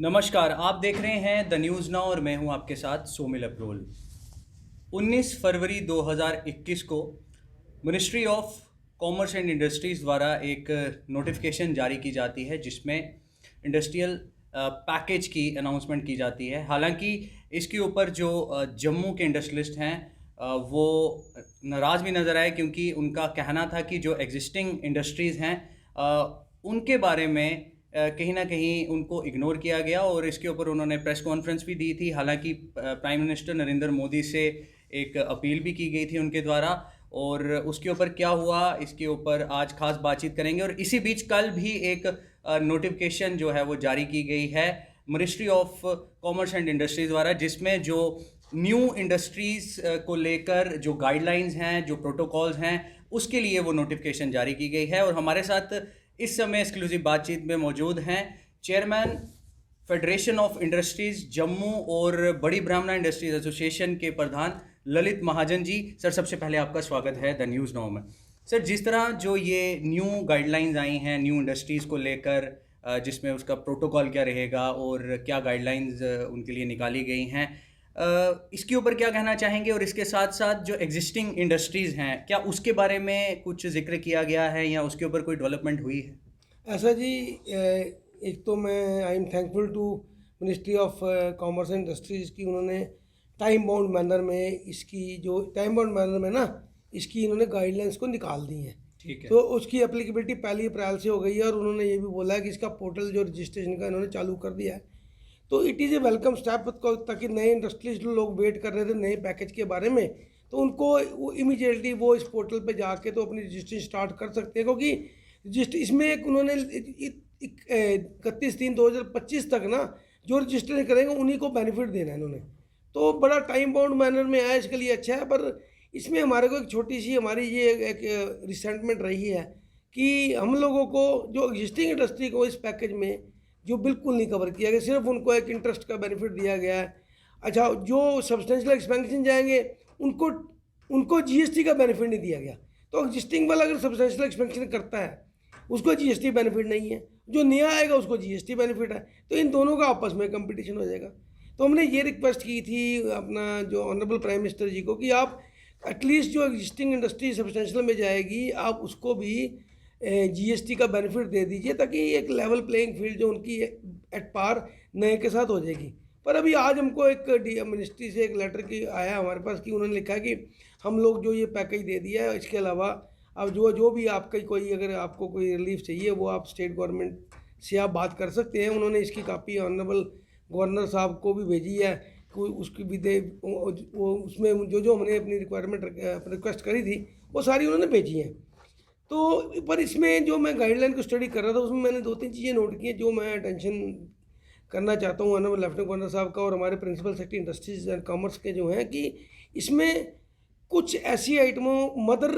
नमस्कार, आप देख रहे हैं द न्यूज़ नाउ और मैं हूं आपके साथ सोमिल अब्रोल। 19 फरवरी 2021 को ministry of commerce and industries द्वारा एक नोटिफिकेशन जारी की जाती है जिसमें इंडस्ट्रियल पैकेज की अनाउंसमेंट की जाती है। हालांकि इसके ऊपर जो जम्मू के इंडस्ट्रियलिस्ट हैं वो नाराज़ भी नज़र आए, क्योंकि उनका कहना था कि जो एग्जिस्टिंग इंडस्ट्रीज़ हैं उनके बारे में कहीं ना कहीं उनको इग्नोर किया गया और इसके ऊपर उन्होंने प्रेस कॉन्फ्रेंस भी दी थी। हालांकि प्राइम मिनिस्टर नरेंद्र मोदी से एक अपील भी की गई थी उनके द्वारा, और उसके ऊपर क्या हुआ इसके ऊपर आज खास बातचीत करेंगे। और इसी बीच कल भी एक नोटिफिकेशन जो है वो जारी की गई है ministry of commerce and industries द्वारा, जिसमें जो न्यू इंडस्ट्रीज़ को लेकर जो गाइडलाइंस हैं, जो प्रोटोकॉल्स हैं, उसके लिए वो नोटिफिकेशन जारी की गई है। और हमारे साथ इस समय एक्सक्लूसिव बातचीत में मौजूद हैं chairman federation of industries Jammu और बड़ी ब्राह्मणा इंडस्ट्रीज एसोसिएशन के प्रधान ललित महाजन जी। सर, सबसे पहले आपका स्वागत है द न्यूज़ नाउ में। सर, जिस तरह जो ये न्यू गाइडलाइंस आई हैं न्यू इंडस्ट्रीज़ को लेकर, जिसमें उसका प्रोटोकॉल क्या रहेगा और क्या गाइडलाइंस उनके लिए निकाली गई हैं, इसके ऊपर क्या कहना चाहेंगे? और इसके साथ साथ जो एग्जिस्टिंग इंडस्ट्रीज़ हैं, क्या उसके बारे में कुछ जिक्र किया गया है या उसके ऊपर कोई डेवलपमेंट हुई है? ऐसा जी, एक तो मैं I am thankful to ministry of commerce and industries की उन्होंने टाइम बाउंड मैनर में इसकी इन्होंने गाइडलाइंस को निकाल दी हैं। ठीक है। तो उसकी एप्लीकेबिलिटी 1 अप्रैल से हो गई है और उन्होंने ये भी बोला है कि इसका पोर्टल जो रजिस्ट्रेशन का इन्होंने चालू कर दिया है। तो it is a welcome step, ताकि नए इंडस्ट्रियलिस्ट लोग वेट कर रहे थे नए पैकेज के बारे में, तो उनको वो इमीडिएटली वो इस पोर्टल पे जाके तो अपनी रजिस्ट्रेशन स्टार्ट कर सकते हैं। क्योंकि रजिस्टर इसमें एक उन्होंने 31/3/2025 तक ना जो रजिस्ट्रेशन करेंगे उन्हीं को बेनिफिट देना है इन्होंने। तो बड़ा टाइम बाउंड मैनर में आया, इसके लिए अच्छा है। पर इसमें हमारे को एक छोटी सी हमारी ये एक रिसेंटमेंट रही है कि हम लोगों को जो एग्जिस्टिंग इंडस्ट्री को इस पैकेज में जो बिल्कुल नहीं कवर किया गया, सिर्फ उनको एक इंटरेस्ट का बेनिफिट दिया गया है। अच्छा, जो सब्सटेंशियल एक्सपेंशन जाएंगे उनको उनको जीएसटी का बेनिफिट नहीं दिया गया। तो एग्जिस्टिंग वाला अगर सब्सटेंशियल एक्सपेंशन करता है उसको जीएसटी बेनिफिट नहीं है, जो नया आएगा उसको जीएसटी बेनिफिट है। तो इन दोनों का आपस में कंपटीशन हो जाएगा। तो हमने ये रिक्वेस्ट की थी अपना जो ऑनरेबल प्राइम मिनिस्टर जी को कि आप एटलीस्ट जो एग्जिस्टिंग इंडस्ट्री सब्सटेंशियल में जाएगी आप उसको भी जीएसटी का बेनिफिट दे दीजिए, ताकि एक लेवल प्लेइंग फील्ड जो उनकी एट पार नए के साथ हो जाएगी। पर अभी आज हमको एक मिनिस्ट्री से एक लेटर की आया हमारे पास कि उन्होंने लिखा है कि हम लोग जो ये पैकेज दे दिया है, इसके अलावा अब जो भी आपका कोई अगर आपको कोई रिलीफ चाहिए वो आप स्टेट गवर्नमेंट से आप बात कर सकते हैं। उन्होंने इसकी कापी ऑनरेबल गवर्नर साहब को भी भेजी है, कोई उसकी भी दे वो उसमें जो हमने अपनी रिक्वायरमेंट रिक्वेस्ट करी थी वो सारी उन्होंने भेजी हैं। तो पर इसमें जो मैं गाइडलाइन को स्टडी कर रहा था उसमें मैंने 2-3 चीज़ें नोट की हैं जो मैं अटेंशन करना चाहता हूँ ऑनरेबल लेफ्टिनेंट गवर्नर साहब का और हमारे principal secretary industries and commerce के जो हैं, कि इसमें कुछ ऐसी आइटमों मदर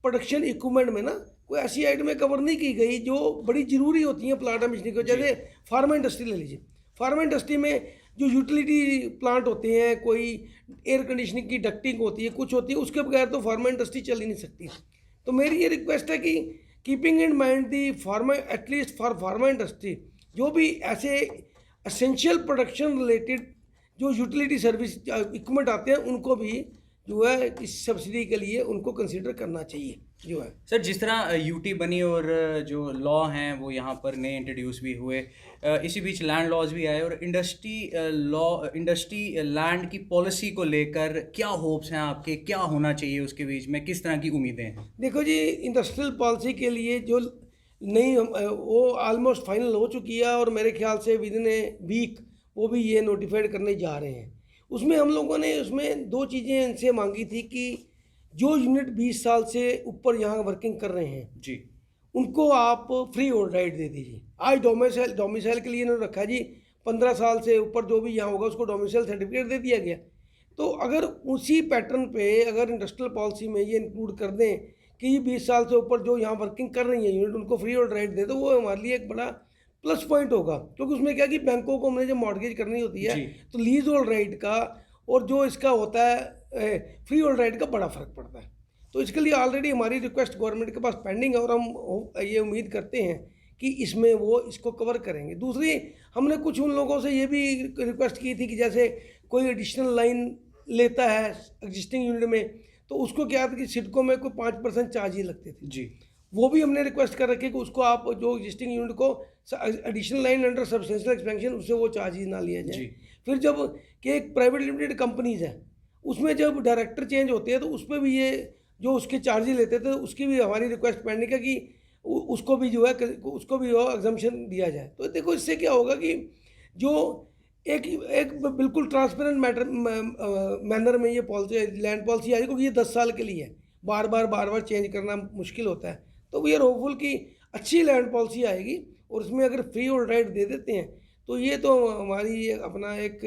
प्रोडक्शन इक्विपमेंट में ना कोई ऐसी आइटमें कवर नहीं की गई जो बड़ी ज़रूरी होती हैं प्लांट मशीनरी को। जैसे फार्मा इंडस्ट्री ले लीजिए, फार्मा इंडस्ट्री में जो यूटिलिटी प्लांट होते हैं, कोई एयर कंडीशनिंग की डक्टिंग होती है, कुछ होती है, उसके बगैर तो फार्मा इंडस्ट्री चल ही नहीं सकती। तो मेरी ये रिक्वेस्ट है कि keeping in mind the pharma at least for pharma industry जो भी ऐसे एसेंशियल प्रोडक्शन रिलेटेड जो यूटिलिटी सर्विस इक्विपमेंट आते हैं उनको भी जो है इस सब्सिडी के लिए उनको कंसीडर करना चाहिए जो है। सर, जिस तरह यूटी बनी और जो लॉ हैं वो यहाँ पर नए इंट्रोड्यूस भी हुए, इसी बीच लैंड लॉज भी आए, और इंडस्ट्री लैंड की पॉलिसी को लेकर क्या होप्स हैं आपके, क्या होना चाहिए उसके बीच में, किस तरह की उम्मीदें हैं? देखो जी, इंडस्ट्रियल पॉलिसी के लिए जो नई वो ऑलमोस्ट फाइनल हो चुकी है और मेरे ख्याल से विद इन ए वीक वो भी ये नोटिफाइड करने जा रहे हैं। उसमें हम लोगों ने उसमें 2 चीज़ें इनसे मांगी थी कि जो यूनिट 20 साल से ऊपर यहाँ वर्किंग कर रहे हैं जी, उनको आप फ्री होल्ड राइट दे दीजिए। आज डोमिसाइल के लिए इन्होंने रखा जी 15 साल से ऊपर जो भी यहाँ होगा उसको डोमिसाइल सर्टिफिकेट दे दिया गया। तो अगर उसी पैटर्न पे अगर इंडस्ट्रियल पॉलिसी में ये इंक्लूड कर दें कि 20 साल से ऊपर जो यहाँ वर्किंग कर रही है यूनिट उनको फ्री होल्ड राइट दे, तो वो हमारे लिए एक बड़ा प्लस पॉइंट होगा। क्योंकि उसमें क्या कि बैंकों को हमने जब मॉर्गेज करनी होती है तो लीज होल्ड राइट का और जो इसका होता है फ्री होल्ड राइट का बड़ा फ़र्क पड़ता है। तो इसके लिए ऑलरेडी हमारी रिक्वेस्ट गवर्नमेंट के पास पेंडिंग है और हम ये उम्मीद करते हैं कि इसमें वो इसको कवर करेंगे। दूसरी, हमने कुछ उन लोगों से ये भी रिक्वेस्ट की थी कि जैसे कोई एडिशनल लाइन लेता है एग्जिस्टिंग यूनिट में, तो उसको क्या था कि सिडको में कोई 5% चार्ज ही लगते थे जी। वो भी हमने रिक्वेस्ट कर रखी कि उसको आप जो एग्जिस्टिंग यूनिट को additional line under substantial expansion उससे वो चार्जेस ना लिया जाए। फिर जब कि एक प्राइवेट लिमिटेड कंपनीज है उसमें जब डायरेक्टर चेंज होते हैं तो उस पर भी ये जो उसके चार्जेस लेते थे उसकी भी हमारी रिक्वेस्ट पेंडिंग है कि उसको भी जो है उसको भी वो एग्जम्पशन दिया जाए। तो देखो इससे क्या होगा कि जो एक एक बिल्कुल ट्रांसपेरेंट मैनर में ये पॉलिसी लैंड पॉलिसी आई, क्योंकि ये 10 साल के लिए है, बार बार चेंज करना मुश्किल होता है। तो वी आर होपफुल कि अच्छी लैंड पॉलिसी आएगी और उसमें अगर फ्री होल्ड राइट दे देते हैं तो ये तो हमारी अपना एक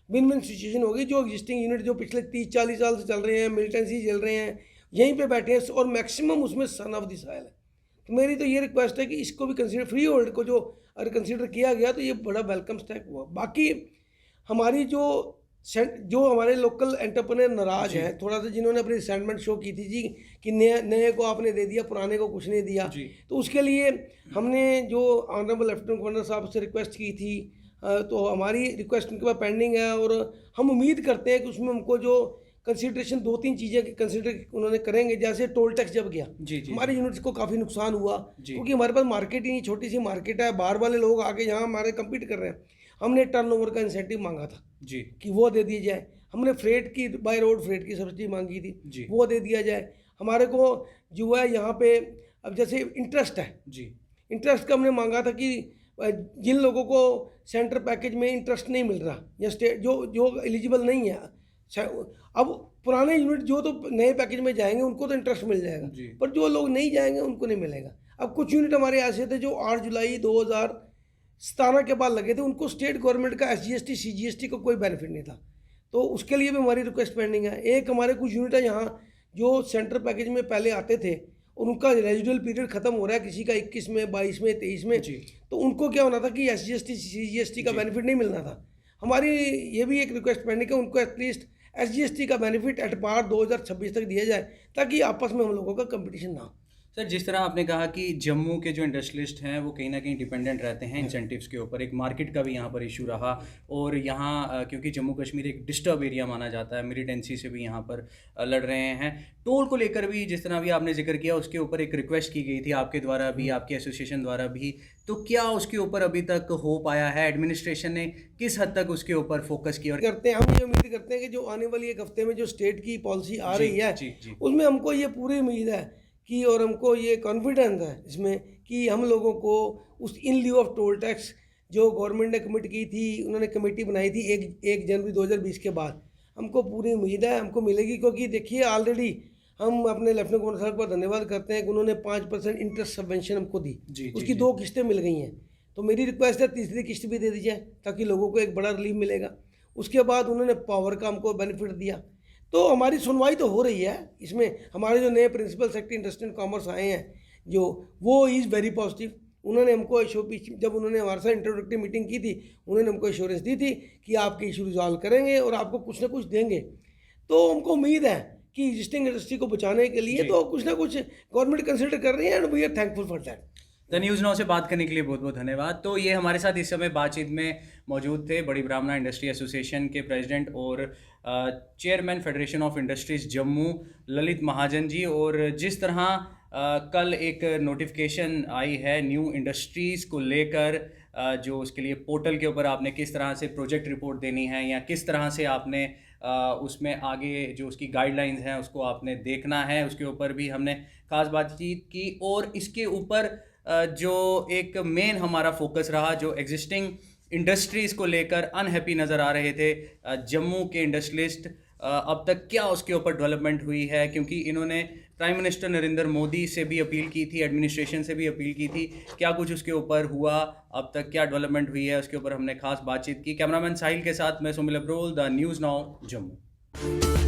विन विन सिचुएशन होगी। जो एग्जिस्टिंग यूनिट जो पिछले 30-40 साल से चल रहे हैं, मिलिटेंसी चल रहे हैं, यहीं पे बैठे हैं और मैक्सिमम उसमें सन ऑफ द सॉइल है। तो मेरी तो ये रिक्वेस्ट है कि इसको भी कंसीडर, फ्री होल्ड को जो अगर कंसीडर किया गया तो ये बड़ा वेलकम स्टेप हुआ। बाकी हमारी जो हमारे लोकल एंटरप्रेन्योर नाराज हैं थोड़ा सा, जिन्होंने अपनी रिसेंटमेंट शो की थी जी कि नए को आपने दे दिया, पुराने को कुछ नहीं दिया, तो उसके लिए हमने जो ऑनरेबल लेफ्टिनेंट गवर्नर साहब से रिक्वेस्ट की थी, तो हमारी रिक्वेस्ट उनके पास पेंडिंग है और हम उम्मीद करते हैं कि उसमें हमको जो कंसिडरेशन 2-3 चीज़ें कंसिडर उन्होंने करेंगे। जैसे टोल टैक्स जब गया हमारे यूनिट्स को काफ़ी नुकसान हुआ क्योंकि हमारे पास मार्केट ही नहीं, छोटी सी मार्केट है, बाहर वाले लोग आके यहाँ हमारे कम्पीट कर रहे हैं। हमने टर्नओवर का इंसेंटिव मांगा था जी कि वो दे दिया जाए। हमने फ्रेट की, बाय रोड फ्रेट की सब्सिडी मांगी थी, वो दे दिया जाए। हमारे को जो है यहाँ पे अब जैसे इंटरेस्ट है जी, इंटरेस्ट का हमने मांगा था कि जिन लोगों को सेंटर पैकेज में इंटरेस्ट नहीं मिल रहा या स्टेट जो एलिजिबल नहीं है, अब पुराने यूनिट जो तो नए पैकेज में जाएंगे उनको तो इंटरेस्ट मिल जाएगा, पर जो लोग नहीं जाएंगे उनको नहीं मिलेगा। अब कुछ यूनिट हमारे ऐसे थे जो 8 जुलाई 2017 के बाद लगे थे, उनको स्टेट गवर्नमेंट का SGST CGST का कोई बेनिफिट नहीं था, तो उसके लिए भी हमारी रिक्वेस्ट पेंडिंग है। एक हमारे कुछ यूनिट है यहाँ जो सेंटर पैकेज में पहले आते थे और उनका रेजिडुअल पीरियड खत्म हो रहा है, किसी का 21 में, 22 में, 23 में, तो उनको क्या होना था कि SGST CGST का बेनिफिट नहीं मिलना था। हमारी ये भी एक रिक्वेस्ट पेंडिंग है, उनको एटलीस्ट SGST का बेनिफिट एट पार 2026 तक दिया जाए ताकि आपस में हम लोगों का कंपटीशन ना हो। सर, जिस तरह आपने कहा कि जम्मू के जो इंडस्ट्रियलिस्ट हैं वो कहीं ना कहीं डिपेंडेंट रहते हैं इंसेंटिव्स के ऊपर, एक मार्केट का भी यहाँ पर इशू रहा और यहाँ क्योंकि जम्मू कश्मीर एक डिस्टर्ब एरिया माना जाता है, मिलिटेंसी से भी यहाँ पर लड़ रहे हैं। टोल को लेकर भी जिस तरह भी आपने जिक्र किया उसके ऊपर एक रिक्वेस्ट की गई थी आपके द्वारा भी, आपके एसोसिएशन द्वारा भी, तो क्या उसके ऊपर अभी तक हो पाया है? एडमिनिस्ट्रेशन ने किस हद तक उसके ऊपर फोकस किया? करते हैं, हम ये उम्मीद करते हैं कि जो आने वाली एक हफ्ते में जो स्टेट की पॉलिसी आ रही है उसमें हमको ये पूरी उम्मीद है कि, और हमको ये कॉन्फिडेंस है इसमें कि हम लोगों को उस इन ल्यू ऑफ टोल टैक्स जो गवर्नमेंट ने कमिट की थी, उन्होंने कमेटी बनाई थी 1 जनवरी 2020 के बाद, हमको पूरी उम्मीद है हमको मिलेगी। क्योंकि देखिए ऑलरेडी हम अपने लेफ्टिनेंट गवर्नर साहब का धन्यवाद करते हैं कि उन्होंने 5% इंटरेस्ट सबवेंशन हमको दी, उसकी 2 किस्तें मिल गई हैं। तो मेरी रिक्वेस्ट है तीसरी किस्त भी दे दी जाए ताकि लोगों को एक बड़ा रिलीफ मिलेगा। उसके बाद उन्होंने पावर का हमको बेनिफिट दिया, तो हमारी सुनवाई तो हो रही है। इसमें हमारे जो नए principal secretary industry and commerce आए हैं जो, वो इज़ वेरी पॉजिटिव। उन्होंने हमको जब उन्होंने हमारे साथ इंट्रोडक्टरी मीटिंग की थी उन्होंने हमको एश्योरेंस दी थी कि आपके इशू रिजॉल्व करेंगे और आपको कुछ ना कुछ देंगे। तो हमको उम्मीद है कि एग्जिस्टिंग इंडस्ट्री को बचाने के लिए तो कुछ ना कुछ गवर्नमेंट कंसिडर कर रही है and we are thankful for that. The news now से बात करने के लिए बहुत बहुत धन्यवाद। तो ये हमारे साथ इस समय बातचीत में मौजूद थे बड़ी ब्राह्मणा इंडस्ट्री एसोसिएशन के प्रेसिडेंट और chairman federation of industries Jammu Lalit Mahajan ji. और जिस तरह कल एक नोटिफिकेशन आई है न्यू इंडस्ट्रीज़ को लेकर, जो उसके लिए पोर्टल के ऊपर आपने किस तरह से प्रोजेक्ट रिपोर्ट देनी है या किस तरह से आपने उसमें आगे जो उसकी गाइडलाइंस हैं उसको आपने देखना है, उसके ऊपर भी हमने ख़ास बातचीत की। और इसके ऊपर जो एक मेन हमारा फोकस रहा, जो एग्जिस्टिंग इंडस्ट्रीज़ को लेकर अनहैप्पी नज़र आ रहे थे जम्मू के इंडस्ट्रियलिस्ट, अब तक क्या उसके ऊपर डेवलपमेंट हुई है? क्योंकि इन्होंने प्राइम मिनिस्टर नरेंद्र मोदी से भी अपील की थी, एडमिनिस्ट्रेशन से भी अपील की थी, क्या कुछ उसके ऊपर हुआ, अब तक क्या डेवलपमेंट हुई है, उसके ऊपर हमने खास बातचीत की। कैमरामैन साहिल के साथ मैं Somil Abrol, the news now Jammu.